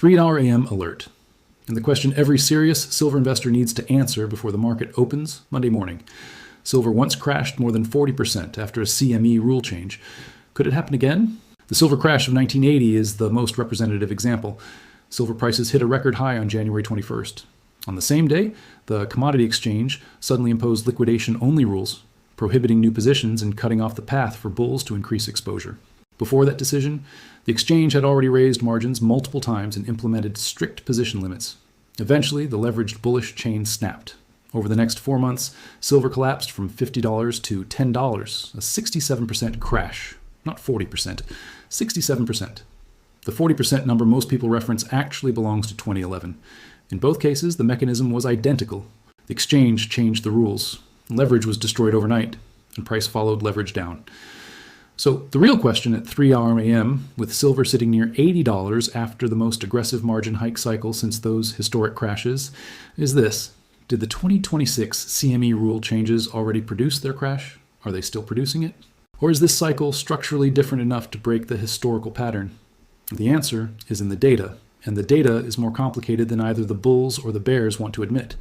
$3 a.m. alert. And the question every serious silver investor needs to answer before the market opens Monday morning. Silver once crashed more than 40% after a CME rule change. Could it happen again? The silver crash of 1980 is the most representative example. Silver prices hit a record high on January 21st. On the same day, the commodity exchange suddenly imposed liquidation-only rules, prohibiting new positions and cutting off the path for bulls to increase exposure. Before that decision, the exchange had already raised margins multiple times and implemented strict position limits. Eventually, the leveraged bullish chain snapped. Over the next 4 months, silver collapsed from $50 to $10, a 67% crash. Not 40%, 67%. The 40% number most people reference actually belongs to 2011. In both cases, the mechanism was identical. The exchange changed the rules. Leverage was destroyed overnight, and price followed leverage down. So the real question at 3 a.m., with silver sitting near $80 after the most aggressive margin hike cycle since those historic crashes, is this. Did the 2026 CME rule changes already produce their crash? Are they still producing it? Or is this cycle structurally different enough to break the historical pattern? The answer is in the data, and the data is more complicated than either the bulls or the bears want to admit.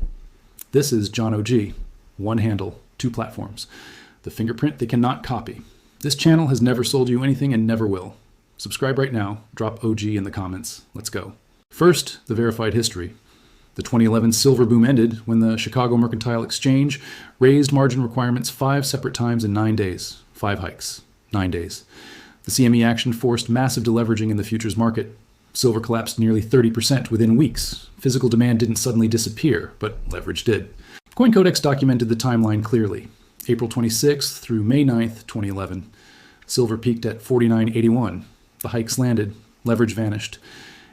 This is John OG. One handle, 2 platforms. The fingerprint they cannot copy. This channel has never sold you anything and never will. Subscribe right now, drop OG in the comments. Let's go. First, the verified history. The 2011 silver boom ended when the Chicago Mercantile Exchange raised margin requirements 5 separate times in 9 days. 5 hikes, 9 days. The CME action forced massive deleveraging in the futures market. Silver collapsed nearly 30% within weeks. Physical demand didn't suddenly disappear, but leverage did. CoinCodex documented the timeline clearly. April 26th through May 9th, 2011. Silver peaked at $49.81. The hikes landed, leverage vanished,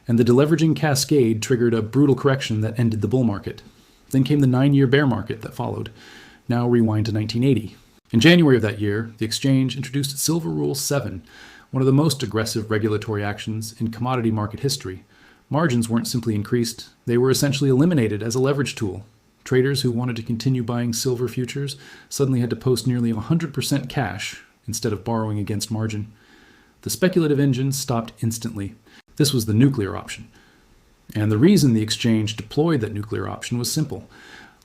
and the deleveraging cascade triggered a brutal correction that ended the bull market. Then came the 9-year bear market that followed. Now rewind to 1980. In January of that year, the exchange introduced Silver Rule 7, one of the most aggressive regulatory actions in commodity market history. Margins weren't simply increased, they were essentially eliminated as a leverage tool. Traders who wanted to continue buying silver futures suddenly had to post nearly 100% cash instead of borrowing against margin. The speculative engine stopped instantly. This was the nuclear option. And the reason the exchange deployed that nuclear option was simple.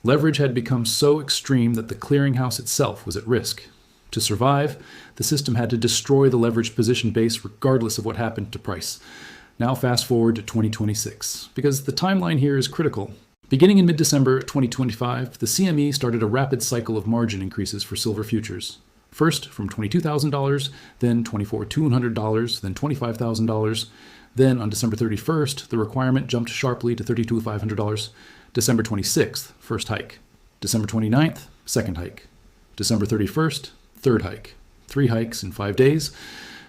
Leverage had become so extreme that the clearinghouse itself was at risk. To survive, the system had to destroy the leveraged position base regardless of what happened to price. Now fast forward to 2026, because the timeline here is critical. Beginning in mid-December 2025, the CME started a rapid cycle of margin increases for silver futures. First from $22,000, then $24,200, then $25,000. Then on December 31st, the requirement jumped sharply to $32,500. December 26th, first hike. December 29th, second hike. December 31st, third hike. 3 hikes in 5 days,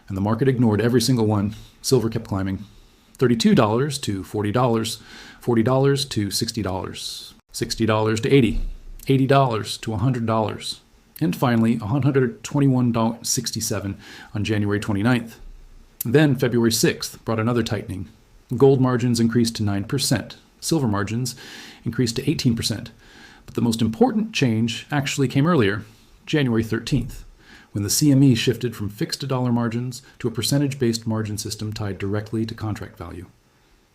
and the market ignored every single one. Silver kept climbing. $32 to $40, $40 to $60, $60 to $80, $80 to $100, and finally $121.67 on January 29th. Then February 6th brought another tightening. Gold margins increased to 9%. Silver margins increased to 18%. But the most important change actually came earlier, January 13th, when the CME shifted from fixed dollar margins to a percentage-based margin system tied directly to contract value.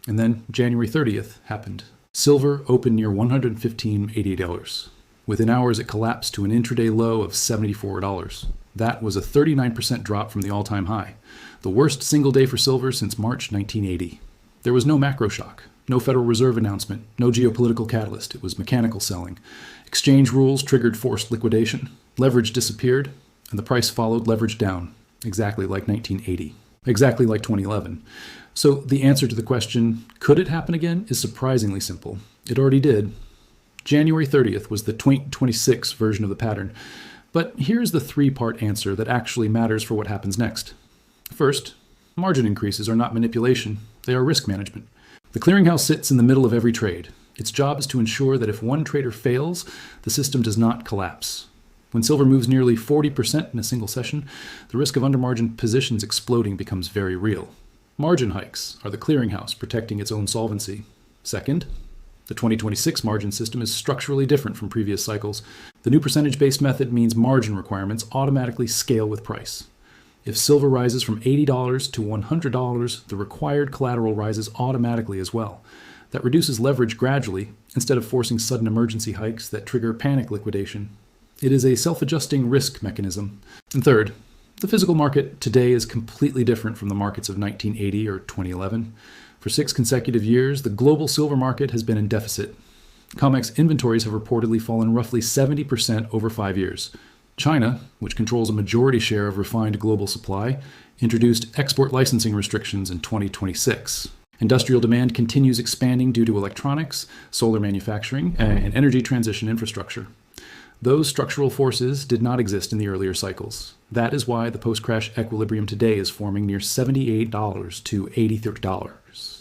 And then January 30th happened. Silver opened near $115.88. Within hours, it collapsed to an intraday low of $74. That was a 39% drop from the all-time high, the worst single day for silver since March 1980. There was no macro shock, no Federal Reserve announcement, no geopolitical catalyst. It was mechanical selling. Exchange rules triggered forced liquidation. Leverage disappeared, and the price followed leverage down, exactly like 1980, exactly like 2011. So the answer to the question, could it happen again, is surprisingly simple. It already did. January 30th was the 2026 version of the pattern. But here's the 3-part answer that actually matters for what happens next. First, margin increases are not manipulation, they are risk management. The clearinghouse sits in the middle of every trade. Its job is to ensure that if one trader fails, the system does not collapse. When silver moves nearly 40% in a single session, the risk of undermargin positions exploding becomes very real. Margin hikes are the clearinghouse protecting its own solvency. Second, the 2026 margin system is structurally different from previous cycles. The new percentage-based method means margin requirements automatically scale with price. If silver rises from $80 to $100, the required collateral rises automatically as well. That reduces leverage gradually, instead of forcing sudden emergency hikes that trigger panic liquidation. It is a self-adjusting risk mechanism. And third, the physical market today is completely different from the markets of 1980 or 2011. For 6 consecutive years, the global silver market has been in deficit. COMEX inventories have reportedly fallen roughly 70% over 5 years. China, which controls a majority share of refined global supply, introduced export licensing restrictions in 2026. Industrial demand continues expanding due to electronics, solar manufacturing, and energy transition infrastructure. Those structural forces did not exist in the earlier cycles. That is why the post-crash equilibrium today is forming near $78 to $83.